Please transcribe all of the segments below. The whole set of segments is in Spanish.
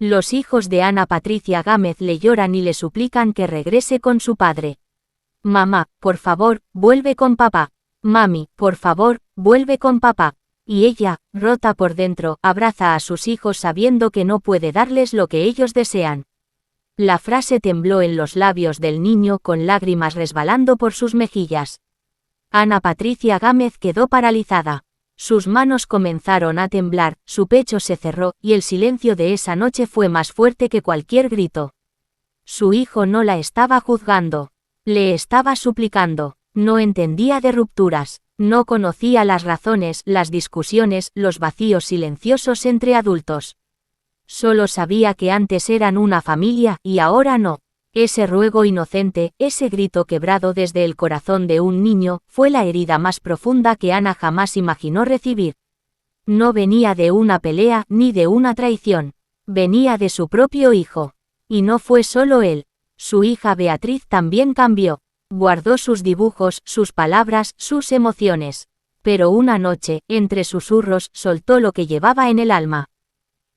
Los hijos de Ana Patricia Gámez le lloran y le suplican que regrese con su padre. Mamá, por favor, vuelve con papá. Mami, por favor, vuelve con papá. Y ella, rota por dentro, abraza a sus hijos sabiendo que no puede darles lo que ellos desean. La frase tembló en los labios del niño con lágrimas resbalando por sus mejillas. Ana Patricia Gámez quedó paralizada. Sus manos comenzaron a temblar, su pecho se cerró, y el silencio de esa noche fue más fuerte que cualquier grito. Su hijo no la estaba juzgando. Le estaba suplicando. No entendía de rupturas. No conocía las razones, las discusiones, los vacíos silenciosos entre adultos. Solo sabía que antes eran una familia, y ahora no. Ese ruego inocente, ese grito quebrado desde el corazón de un niño, fue la herida más profunda que Ana jamás imaginó recibir. No venía de una pelea, ni de una traición. Venía de su propio hijo. Y no fue solo él. Su hija Beatriz también cambió. Guardó sus dibujos, sus palabras, sus emociones. Pero una noche, entre susurros, soltó lo que llevaba en el alma.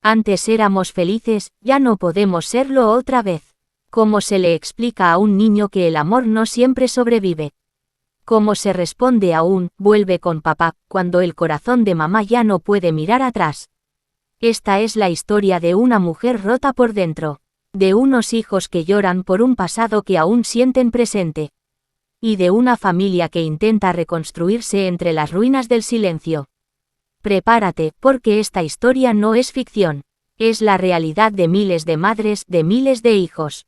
Antes éramos felices, ya no podemos serlo otra vez. ¿Cómo se le explica a un niño que el amor no siempre sobrevive? ¿Cómo se responde a un «vuelve con papá» cuando el corazón de mamá ya no puede mirar atrás? Esta es la historia de una mujer rota por dentro. De unos hijos que lloran por un pasado que aún sienten presente. Y de una familia que intenta reconstruirse entre las ruinas del silencio. Prepárate, porque esta historia no es ficción. Es la realidad de miles de madres, de miles de hijos.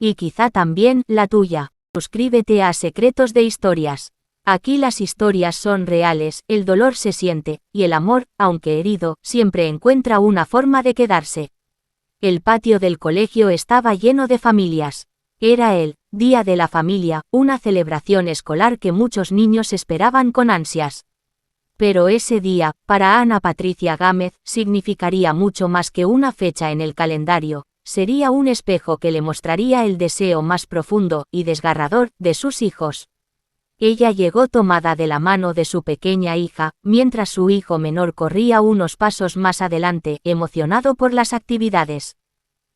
Y quizá también la tuya. Suscríbete a Secretos de Historias. Aquí las historias son reales, el dolor se siente, y el amor, aunque herido, siempre encuentra una forma de quedarse. El patio del colegio estaba lleno de familias. Era el Día de la Familia, una celebración escolar que muchos niños esperaban con ansias. Pero ese día, para Ana Patricia Gámez, significaría mucho más que una fecha en el calendario. Sería un espejo que le mostraría el deseo más profundo y desgarrador de sus hijos. Ella llegó tomada de la mano de su pequeña hija, mientras su hijo menor corría unos pasos más adelante, emocionado por las actividades.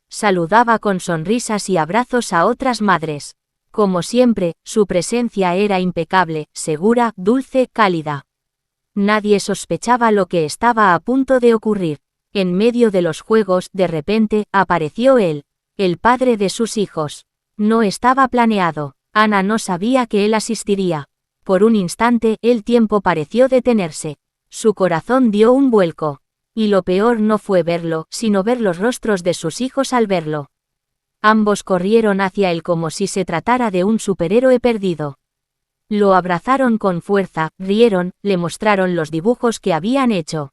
Saludaba con sonrisas y abrazos a otras madres. Como siempre, su presencia era impecable, segura, dulce, cálida. Nadie sospechaba lo que estaba a punto de ocurrir. En medio de los juegos, de repente, apareció él, el padre de sus hijos. No estaba planeado. Ana no sabía que él asistiría. Por un instante, el tiempo pareció detenerse. Su corazón dio un vuelco. Y lo peor no fue verlo, sino ver los rostros de sus hijos al verlo. Ambos corrieron hacia él como si se tratara de un superhéroe perdido. Lo abrazaron con fuerza, rieron, le mostraron los dibujos que habían hecho.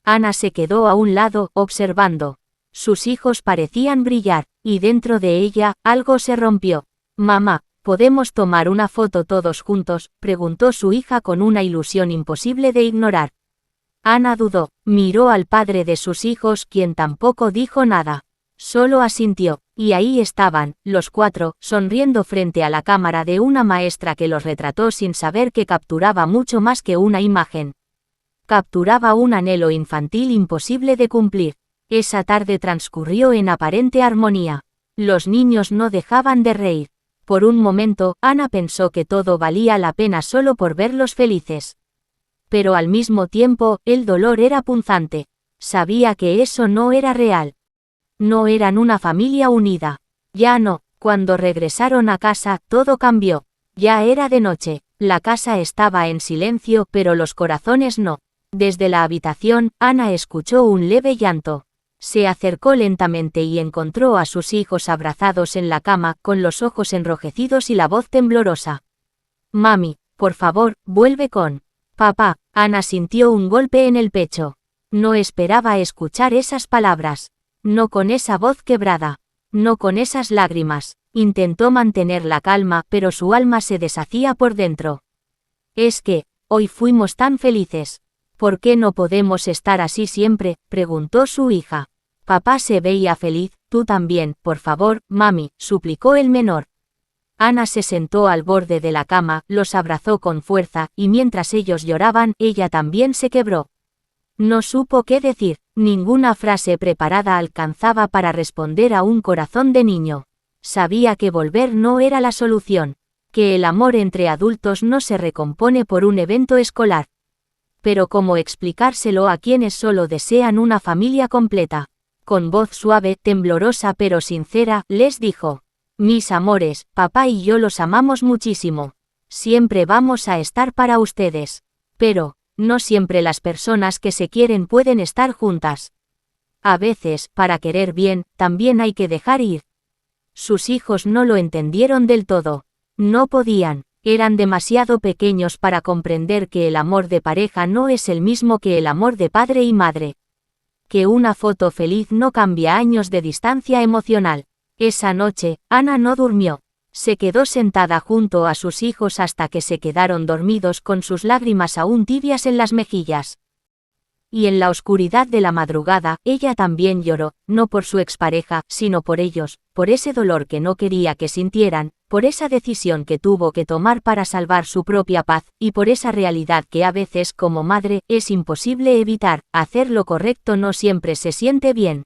Ana se quedó a un lado, observando. Sus hijos parecían brillar, y dentro de ella, algo se rompió. «Mamá, ¿podemos tomar una foto todos juntos?», preguntó su hija con una ilusión imposible de ignorar. Ana dudó, miró al padre de sus hijos, quien tampoco dijo nada. Solo asintió, y ahí estaban, los cuatro, sonriendo frente a la cámara de una maestra que los retrató sin saber que capturaba mucho más que una imagen. Capturaba un anhelo infantil imposible de cumplir. Esa tarde transcurrió en aparente armonía. Los niños no dejaban de reír. Por un momento, Ana pensó que todo valía la pena solo por verlos felices. Pero al mismo tiempo, el dolor era punzante. Sabía que eso no era real. No eran una familia unida. Ya no. Cuando regresaron a casa, todo cambió. Ya era de noche. La casa estaba en silencio, pero los corazones no. Desde la habitación, Ana escuchó un leve llanto. Se acercó lentamente y encontró a sus hijos abrazados en la cama, con los ojos enrojecidos y la voz temblorosa. «Mami, por favor, vuelve con papá». Ana sintió un golpe en el pecho. No esperaba escuchar esas palabras. No con esa voz quebrada. No con esas lágrimas. Intentó mantener la calma, pero su alma se deshacía por dentro. «Es que, hoy fuimos tan felices. ¿Por qué no podemos estar así siempre?», preguntó su hija. «Papá se veía feliz, tú también, por favor, mami», suplicó el menor. Ana se sentó al borde de la cama, los abrazó con fuerza, y mientras ellos lloraban, ella también se quebró. No supo qué decir, ninguna frase preparada alcanzaba para responder a un corazón de niño. Sabía que volver no era la solución, que el amor entre adultos no se recompone por un evento escolar. Pero ¿cómo explicárselo a quienes solo desean una familia completa? Con voz suave, temblorosa pero sincera, les dijo: mis amores, papá y yo los amamos muchísimo. Siempre vamos a estar para ustedes. Pero, no siempre las personas que se quieren pueden estar juntas. A veces, para querer bien, también hay que dejar ir. Sus hijos no lo entendieron del todo. No podían, eran demasiado pequeños para comprender que el amor de pareja no es el mismo que el amor de padre y madre. Que una foto feliz no cambia años de distancia emocional. Esa noche, Ana no durmió. Se quedó sentada junto a sus hijos hasta que se quedaron dormidos con sus lágrimas aún tibias en las mejillas. Y en la oscuridad de la madrugada, ella también lloró, no por su expareja, sino por ellos, por ese dolor que no quería que sintieran, por esa decisión que tuvo que tomar para salvar su propia paz, y por esa realidad que a veces como madre, es imposible evitar. Hacer lo correcto no siempre se siente bien.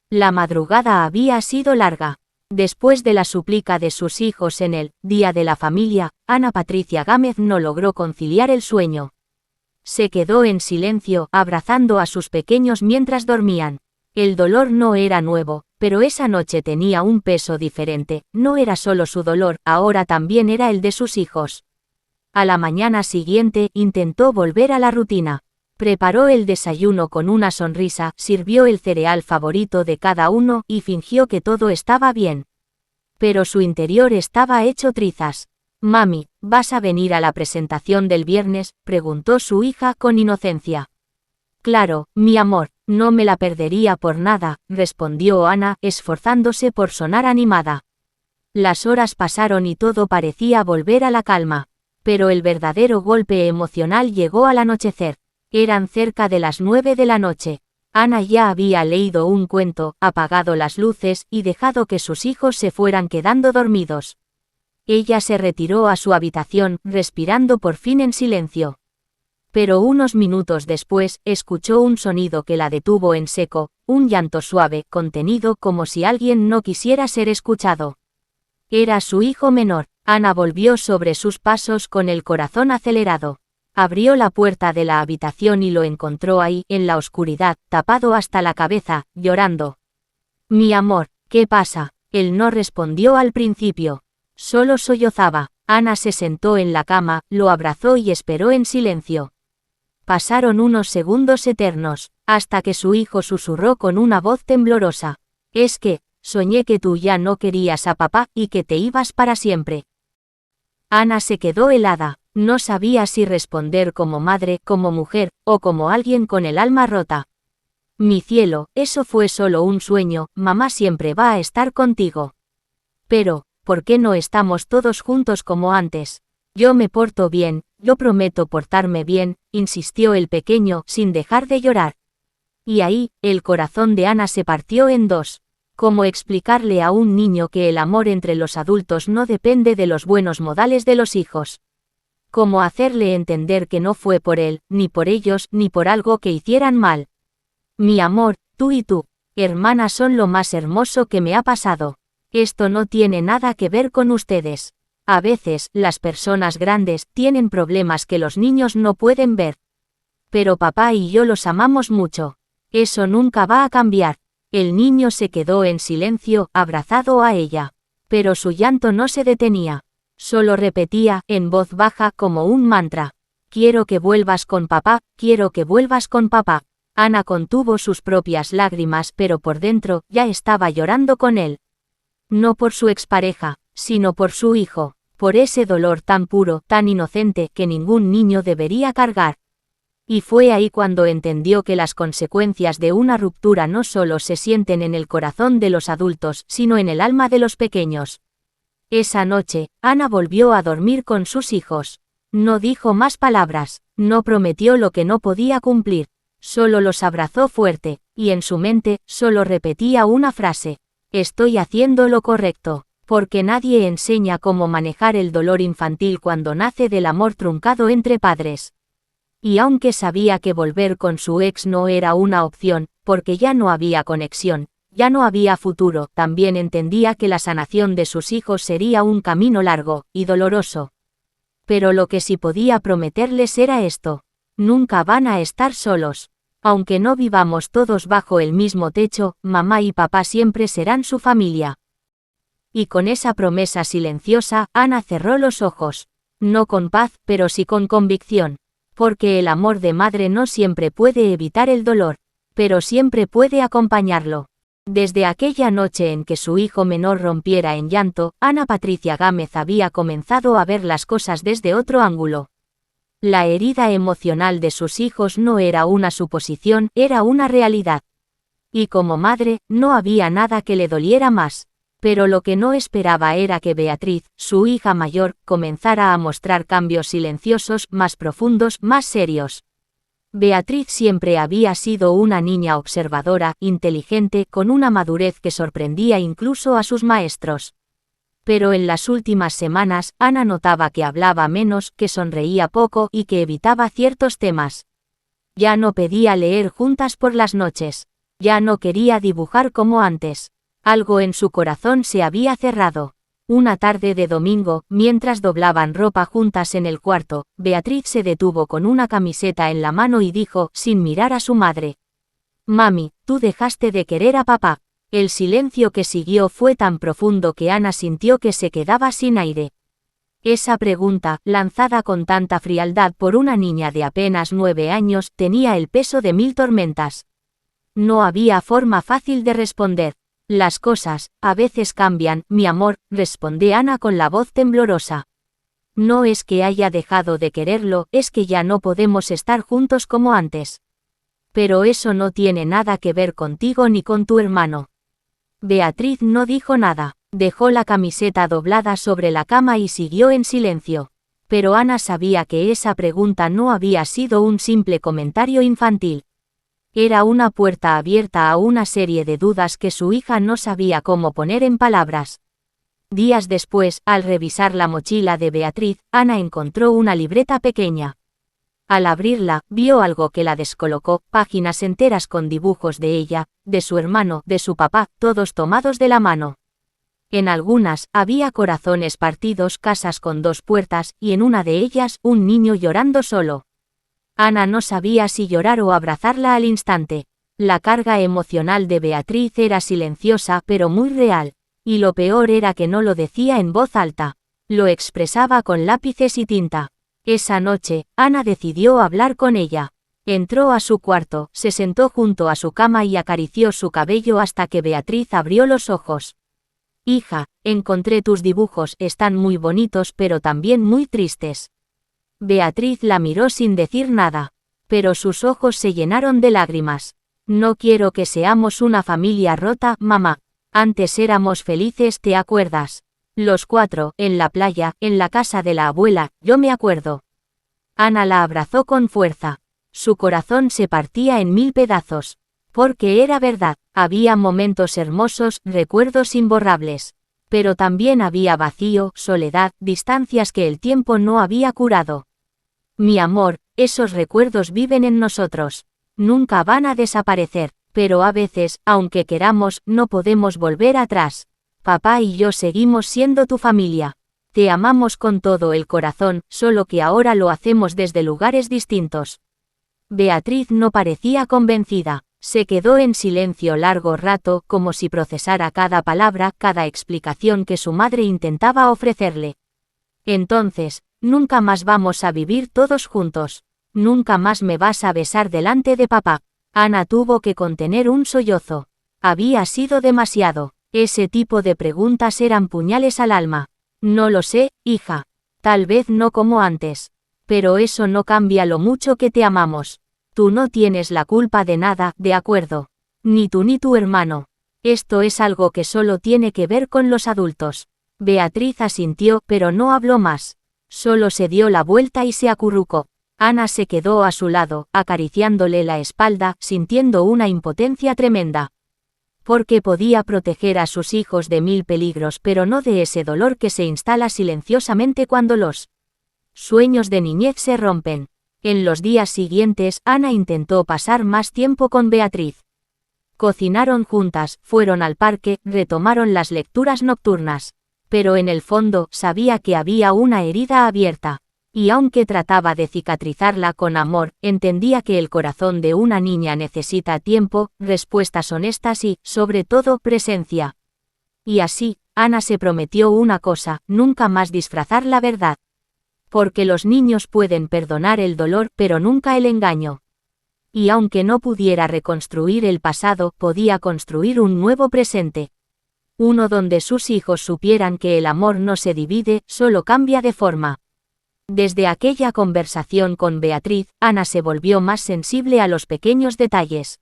La madrugada había sido larga. Después de la súplica de sus hijos en el Día de la Familia, Ana Patricia Gámez no logró conciliar el sueño. Se quedó en silencio, abrazando a sus pequeños mientras dormían. El dolor no era nuevo, pero esa noche tenía un peso diferente. No era solo su dolor, ahora también era el de sus hijos. A la mañana siguiente, intentó volver a la rutina. Preparó el desayuno con una sonrisa, sirvió el cereal favorito de cada uno y fingió que todo estaba bien. Pero su interior estaba hecho trizas. «Mami, ¿vas a venir a la presentación del viernes?», preguntó su hija con inocencia. «Claro, mi amor, no me la perdería por nada», respondió Ana, esforzándose por sonar animada. Las horas pasaron y todo parecía volver a la calma. Pero el verdadero golpe emocional llegó al anochecer. Eran cerca de las 9 de la noche. Ana ya había leído un cuento, apagado las luces y dejado que sus hijos se fueran quedando dormidos. Ella se retiró a su habitación, respirando por fin en silencio. Pero unos minutos después, escuchó un sonido que la detuvo en seco, un llanto suave, contenido como si alguien no quisiera ser escuchado. Era su hijo menor. Ana volvió sobre sus pasos con el corazón acelerado. Abrió la puerta de la habitación y lo encontró ahí, en la oscuridad, tapado hasta la cabeza, llorando. «Mi amor, ¿qué pasa?». Él no respondió al principio. Solo sollozaba. Ana se sentó en la cama, lo abrazó y esperó en silencio. Pasaron unos segundos eternos, hasta que su hijo susurró con una voz temblorosa: «Es que, soñé que tú ya no querías a papá, y que te ibas para siempre». Ana se quedó helada. No sabía si responder como madre, como mujer, o como alguien con el alma rota. «Mi cielo, eso fue solo un sueño, mamá siempre va a estar contigo». «Pero, ¿por qué no estamos todos juntos como antes?». «Yo me porto bien, yo prometo portarme bien», insistió el pequeño, sin dejar de llorar. Y ahí, el corazón de Ana se partió en dos. ¿Cómo explicarle a un niño que el amor entre los adultos no depende de los buenos modales de los hijos? ¿Cómo hacerle entender que no fue por él, ni por ellos, ni por algo que hicieran mal? «Mi amor, tú y tú, hermana, son lo más hermoso que me ha pasado. Esto no tiene nada que ver con ustedes. A veces, las personas grandes tienen problemas que los niños no pueden ver. Pero papá y yo los amamos mucho. Eso nunca va a cambiar». El niño se quedó en silencio, abrazado a ella. Pero su llanto no se detenía. Solo repetía, en voz baja, como un mantra: «Quiero que vuelvas con papá, quiero que vuelvas con papá». Ana contuvo sus propias lágrimas, pero por dentro, ya estaba llorando con él. No por su expareja, sino por su hijo, por ese dolor tan puro, tan inocente, que ningún niño debería cargar. Y fue ahí cuando entendió que las consecuencias de una ruptura no solo se sienten en el corazón de los adultos, sino en el alma de los pequeños. Esa noche, Ana volvió a dormir con sus hijos. No dijo más palabras, no prometió lo que no podía cumplir, solo los abrazó fuerte, y en su mente, solo repetía una frase: «Estoy haciendo lo correcto», porque nadie enseña cómo manejar el dolor infantil cuando nace del amor truncado entre padres. Y aunque sabía que volver con su ex no era una opción, porque ya no había conexión, ya no había futuro, también entendía que la sanación de sus hijos sería un camino largo y doloroso. Pero lo que sí podía prometerles era esto: nunca van a estar solos. Aunque no vivamos todos bajo el mismo techo, mamá y papá siempre serán su familia. Y con esa promesa silenciosa, Ana cerró los ojos. No con paz, pero sí con convicción. Porque el amor de madre no siempre puede evitar el dolor, pero siempre puede acompañarlo. Desde aquella noche en que su hijo menor rompiera en llanto, Ana Patricia Gámez había comenzado a ver las cosas desde otro ángulo. La herida emocional de sus hijos no era una suposición, era una realidad. Y como madre, no había nada que le doliera más. Pero lo que no esperaba era que Beatriz, su hija mayor, comenzara a mostrar cambios silenciosos, más profundos, más serios. Beatriz siempre había sido una niña observadora, inteligente, con una madurez que sorprendía incluso a sus maestros. Pero en las últimas semanas, Ana notaba que hablaba menos, que sonreía poco y que evitaba ciertos temas. Ya no pedía leer juntas por las noches. Ya no quería dibujar como antes. Algo en su corazón se había cerrado. Una tarde de domingo, mientras doblaban ropa juntas en el cuarto, Beatriz se detuvo con una camiseta en la mano y dijo, sin mirar a su madre: «Mami, tú dejaste de querer a papá». El silencio que siguió fue tan profundo que Ana sintió que se quedaba sin aire. Esa pregunta, lanzada con tanta frialdad por una niña de apenas 9 años, tenía el peso de 1000 tormentas. No había forma fácil de responder. «Las cosas, a veces cambian, mi amor», respondió Ana con la voz temblorosa. «No es que haya dejado de quererlo, es que ya no podemos estar juntos como antes. Pero eso no tiene nada que ver contigo ni con tu hermano». Beatriz no dijo nada, dejó la camiseta doblada sobre la cama y siguió en silencio. Pero Ana sabía que esa pregunta no había sido un simple comentario infantil. Era una puerta abierta a una serie de dudas que su hija no sabía cómo poner en palabras. Días después, al revisar la mochila de Beatriz, Ana encontró una libreta pequeña. Al abrirla, vio algo que la descolocó, páginas enteras con dibujos de ella, de su hermano, de su papá, todos tomados de la mano. En algunas, había corazones partidos, casas con 2 puertas, y en una de ellas, un niño llorando solo. Ana no sabía si llorar o abrazarla al instante. La carga emocional de Beatriz era silenciosa pero muy real, y lo peor era que no lo decía en voz alta. Lo expresaba con lápices y tinta. Esa noche, Ana decidió hablar con ella. Entró a su cuarto, se sentó junto a su cama y acarició su cabello hasta que Beatriz abrió los ojos. «Hija, encontré tus dibujos, están muy bonitos pero también muy tristes». Beatriz la miró sin decir nada, pero sus ojos se llenaron de lágrimas. «No quiero que seamos una familia rota, mamá. Antes éramos felices, ¿te acuerdas? Los 4, en la playa, en la casa de la abuela, yo me acuerdo». Ana la abrazó con fuerza. Su corazón se partía en 1000 pedazos. Porque era verdad, había momentos hermosos, recuerdos imborrables. Pero también había vacío, soledad, distancias que el tiempo no había curado. «Mi amor, esos recuerdos viven en nosotros. Nunca van a desaparecer, pero a veces, aunque queramos, no podemos volver atrás. Papá y yo seguimos siendo tu familia. Te amamos con todo el corazón, solo que ahora lo hacemos desde lugares distintos». Beatriz no parecía convencida. Se quedó en silencio largo rato, como si procesara cada palabra, cada explicación que su madre intentaba ofrecerle. «Entonces, nunca más vamos a vivir todos juntos. Nunca más me vas a besar delante de papá». Ana tuvo que contener un sollozo. Había sido demasiado. Ese tipo de preguntas eran puñales al alma. «No lo sé, hija. Tal vez no como antes. Pero eso no cambia lo mucho que te amamos. Tú no tienes la culpa de nada, ¿de acuerdo? Ni tú ni tu hermano. Esto es algo que solo tiene que ver con los adultos». Beatriz asintió, pero no habló más. Solo se dio la vuelta y se acurrucó. Ana se quedó a su lado, acariciándole la espalda, sintiendo una impotencia tremenda. Porque podía proteger a sus hijos de 1000 peligros, pero no de ese dolor que se instala silenciosamente cuando los sueños de niñez se rompen. En los días siguientes, Ana intentó pasar más tiempo con Beatriz. Cocinaron juntas, fueron al parque, retomaron las lecturas nocturnas. Pero en el fondo, sabía que había una herida abierta. Y aunque trataba de cicatrizarla con amor, entendía que el corazón de una niña necesita tiempo, respuestas honestas y, sobre todo, presencia. Y así, Ana se prometió una cosa, nunca más disfrazar la verdad. Porque los niños pueden perdonar el dolor, pero nunca el engaño. Y aunque no pudiera reconstruir el pasado, podía construir un nuevo presente. Uno donde sus hijos supieran que el amor no se divide, solo cambia de forma. Desde aquella conversación con Beatriz, Ana se volvió más sensible a los pequeños detalles.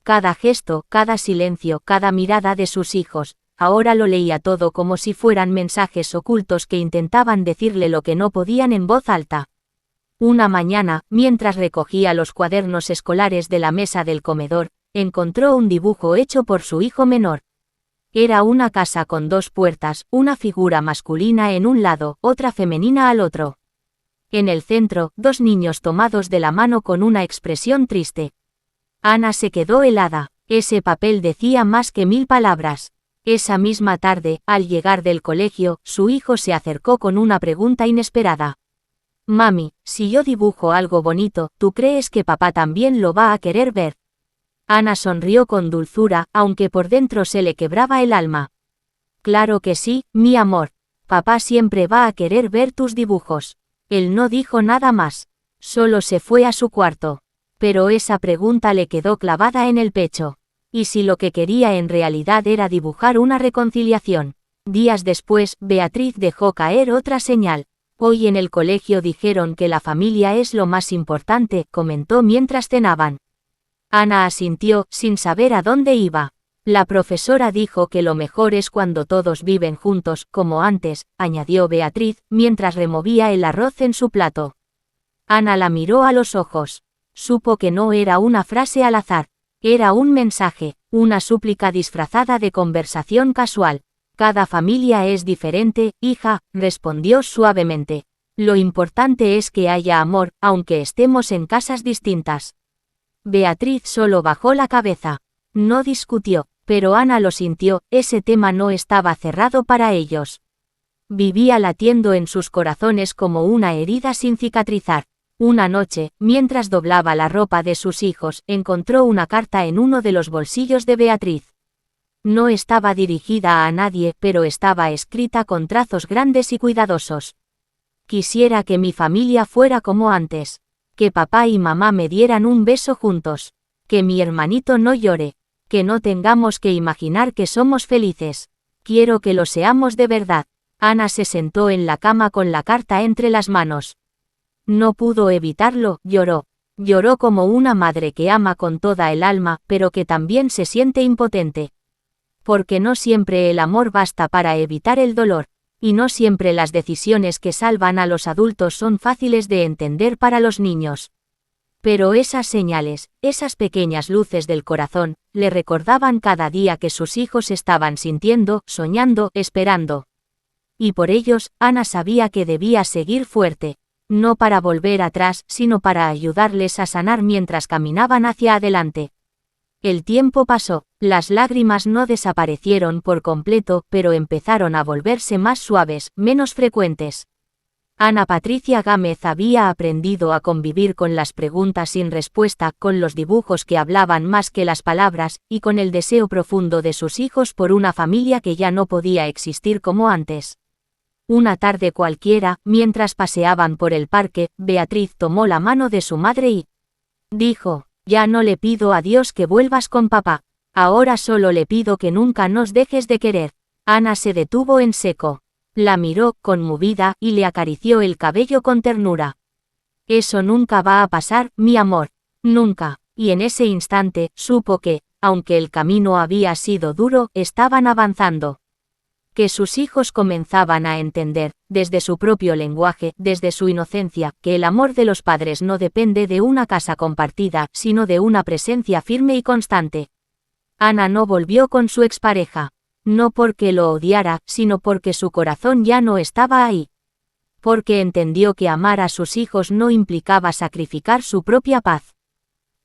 Cada gesto, cada silencio, cada mirada de sus hijos, ahora lo leía todo como si fueran mensajes ocultos que intentaban decirle lo que no podían en voz alta. Una mañana, mientras recogía los cuadernos escolares de la mesa del comedor, encontró un dibujo hecho por su hijo menor. Era una casa con dos puertas, una figura masculina en un lado, otra femenina al otro. En el centro, dos niños tomados de la mano con una expresión triste. Ana se quedó helada. Ese papel decía más que 1000 palabras. Esa misma tarde, al llegar del colegio, su hijo se acercó con una pregunta inesperada. Mami, si yo dibujo algo bonito, ¿tú crees que papá también lo va a querer ver? Ana sonrió con dulzura, aunque por dentro se le quebraba el alma. Claro que sí, mi amor. Papá siempre va a querer ver tus dibujos. Él no dijo nada más. Solo se fue a su cuarto. Pero esa pregunta le quedó clavada en el pecho. ¿Y si lo que quería en realidad era dibujar una reconciliación? Días después, Beatriz dejó caer otra señal. Hoy en el colegio dijeron que la familia es lo más importante, comentó mientras cenaban. Ana asintió, sin saber a dónde iba. La profesora dijo que lo mejor es cuando todos viven juntos, como antes, añadió Beatriz, mientras removía el arroz en su plato. Ana la miró a los ojos. Supo que no era una frase al azar. Era un mensaje, una súplica disfrazada de conversación casual. Cada familia es diferente, hija, respondió suavemente. Lo importante es que haya amor, aunque estemos en casas distintas. Beatriz solo bajó la cabeza. No discutió, pero Ana lo sintió, ese tema no estaba cerrado para ellos. Vivía latiendo en sus corazones como una herida sin cicatrizar. Una noche, mientras doblaba la ropa de sus hijos, encontró una carta en uno de los bolsillos de Beatriz. No estaba dirigida a nadie, pero estaba escrita con trazos grandes y cuidadosos. Quisiera que mi familia fuera como antes. Que papá y mamá me dieran un beso juntos. Que mi hermanito no llore. Que no tengamos que imaginar que somos felices. Quiero que lo seamos de verdad. Ana se sentó en la cama con la carta entre las manos. No pudo evitarlo, lloró. Lloró como una madre que ama con toda el alma, pero que también se siente impotente. Porque no siempre el amor basta para evitar el dolor. Y no siempre las decisiones que salvan a los adultos son fáciles de entender para los niños. Pero esas señales, esas pequeñas luces del corazón, le recordaban cada día que sus hijos estaban sintiendo, soñando, esperando. Y por ellos, Ana sabía que debía seguir fuerte. No para volver atrás, sino para ayudarles a sanar mientras caminaban hacia adelante. El tiempo pasó, las lágrimas no desaparecieron por completo, pero empezaron a volverse más suaves, menos frecuentes. Ana Patricia Gámez había aprendido a convivir con las preguntas sin respuesta, con los dibujos que hablaban más que las palabras, y con el deseo profundo de sus hijos por una familia que ya no podía existir como antes. Una tarde cualquiera, mientras paseaban por el parque, Beatriz tomó la mano de su madre y dijo: «Ya no le pido a Dios que vuelvas con papá. Ahora solo le pido que nunca nos dejes de querer». Ana se detuvo en seco. La miró, conmovida, y le acarició el cabello con ternura. «Eso nunca va a pasar, mi amor. Nunca». Y en ese instante, supo que, aunque el camino había sido duro, estaban avanzando. Que sus hijos comenzaban a entender, desde su propio lenguaje, desde su inocencia, que el amor de los padres no depende de una casa compartida, sino de una presencia firme y constante. Ana no volvió con su expareja. No porque lo odiara, sino porque su corazón ya no estaba ahí. Porque entendió que amar a sus hijos no implicaba sacrificar su propia paz.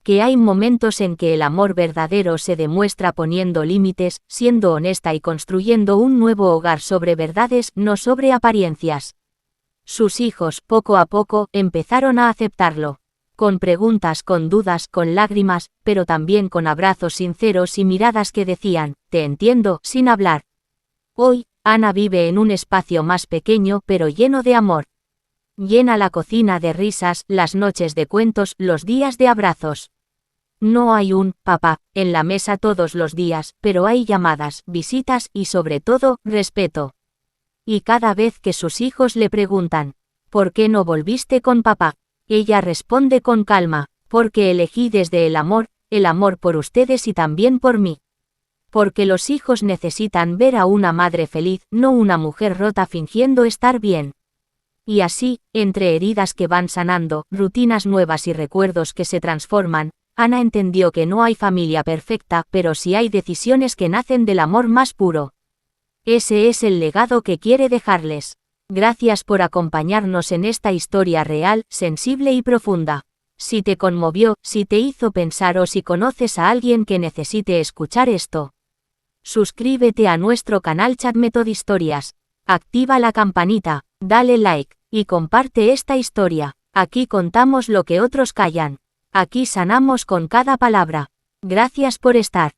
Que hay momentos en que el amor verdadero se demuestra poniendo límites, siendo honesta y construyendo un nuevo hogar sobre verdades, no sobre apariencias. Sus hijos, poco a poco, empezaron a aceptarlo. Con preguntas, con dudas, con lágrimas, pero también con abrazos sinceros y miradas que decían, te entiendo, sin hablar. Hoy, Ana vive en un espacio más pequeño pero lleno de amor. Llena la cocina de risas, las noches de cuentos, los días de abrazos. No hay un papá en la mesa todos los días, pero hay llamadas, visitas y sobre todo, respeto. Y cada vez que sus hijos le preguntan, ¿por qué no volviste con papá? Ella responde con calma, porque elegí desde el amor por ustedes y también por mí. Porque los hijos necesitan ver a una madre feliz, no una mujer rota fingiendo estar bien. Y así, entre heridas que van sanando, rutinas nuevas y recuerdos que se transforman, Ana entendió que no hay familia perfecta, pero sí hay decisiones que nacen del amor más puro. Ese es el legado que quiere dejarles. Gracias por acompañarnos en esta historia real, sensible y profunda. Si te conmovió, si te hizo pensar o si conoces a alguien que necesite escuchar esto, suscríbete a nuestro canal Chat Method Historias. Activa la campanita, dale like, y comparte esta historia. Aquí contamos lo que otros callan. Aquí sanamos con cada palabra. Gracias por estar.